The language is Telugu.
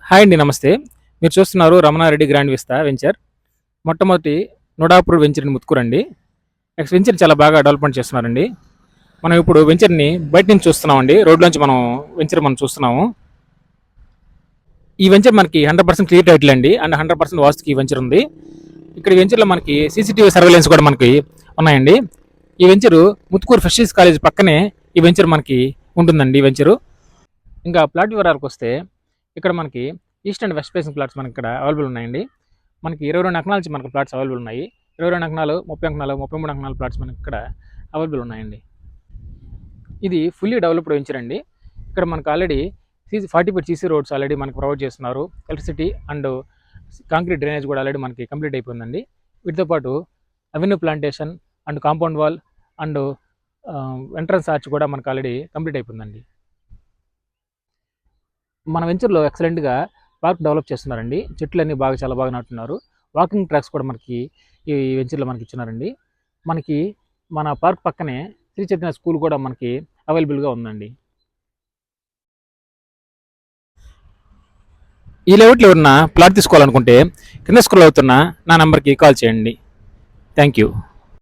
హాయ్ అండి, నమస్తే. మీరు చూస్తున్నారు రమణారెడ్డి గ్రాండ్ విస్తా వెంచర్. మొట్టమొదటి నోడాపూర్ వెంచర్ని ముత్తుకురండి. నెక్స్ట్ వెంచర్ చాలా బాగా డెవలప్మెంట్ చేస్తున్నారండి. మనం ఇప్పుడు వెంచర్ని బయట నుంచి చూస్తున్నామండి. రోడ్లోంచి మనం చూస్తున్నాము. ఈ వెంచర్ మనకి 100% క్లియర్ టైటిల్ అండి, అండ్ 100% వాస్తుకి ఈ వెంచర్ ఉంది. ఇక్కడ ఈ వెంచర్లో మనకి సీసీటీవీ సర్వేలెన్స్ కూడా మనకి ఉన్నాయండి. ఈ వెంచరు ముత్తుకూరు ఫిషరీస్ కాలేజ్ పక్కనే ఈ వెంచర్ మనకి ఉంటుందండి. ఈ వెంచరు ఇంకా ప్లాట్ వివరాలకు వస్తే, ఇక్కడ మనకి east and west facing plots మనకి ఇక్కడ అవైలబుల్ ఉన్నాయండి. మనకి 22 ఎకరాల నుంచి మనకు ప్లాట్స్ అవైలబుల్ ఉన్నాయి. 22 ఎకరాలు, 30 ఎకరాలు, 33 ఎకరాల ప్లాట్స్ మనకి ఇక్కడ అవైలబుల్ ఉన్నాయండి. ఇది ఫుల్లీ డెవలప్డ్ వెంచర్ అండి. ఇక్కడ మనకు already 40 feet CC roads already మనకి ప్రొవైడ్ చేస్తున్నారు. ఎలక్ట్రిసిటీ అండ్ కాంక్రీట్ డ్రైనేజ్ కూడా ఆల్రెడీ మనకి కంప్లీట్ అయిపోయిందండి. వీటితో పాటు avenue plantation and compound wall and entrance arch కూడా మనకు ఆల్రెడీ కంప్లీట్ అయిపోయిందండి. మన వెంచర్లో ఎక్సలెంట్గా పార్క్ డెవలప్ చేస్తున్నారండి. చెట్లన్నీ చాలా బాగా నాటున్నారు. వాకింగ్ ట్రాక్స్ కూడా మనకి ఈ వెంచర్లో మనకి ఇచ్చినారండి. మనకి మన పార్క్ పక్కనే శ్రీ చైతన్య స్కూల్ కూడా మనకి అవైలబుల్గా ఉందండి. ఈ లేఅవుట్లో ఉన్న ప్లాట్ తీసుకోవాలనుకుంటే కింద స్క్రోల్ అవుతున్న నా నెంబర్కి కాల్ చేయండి. Thank you.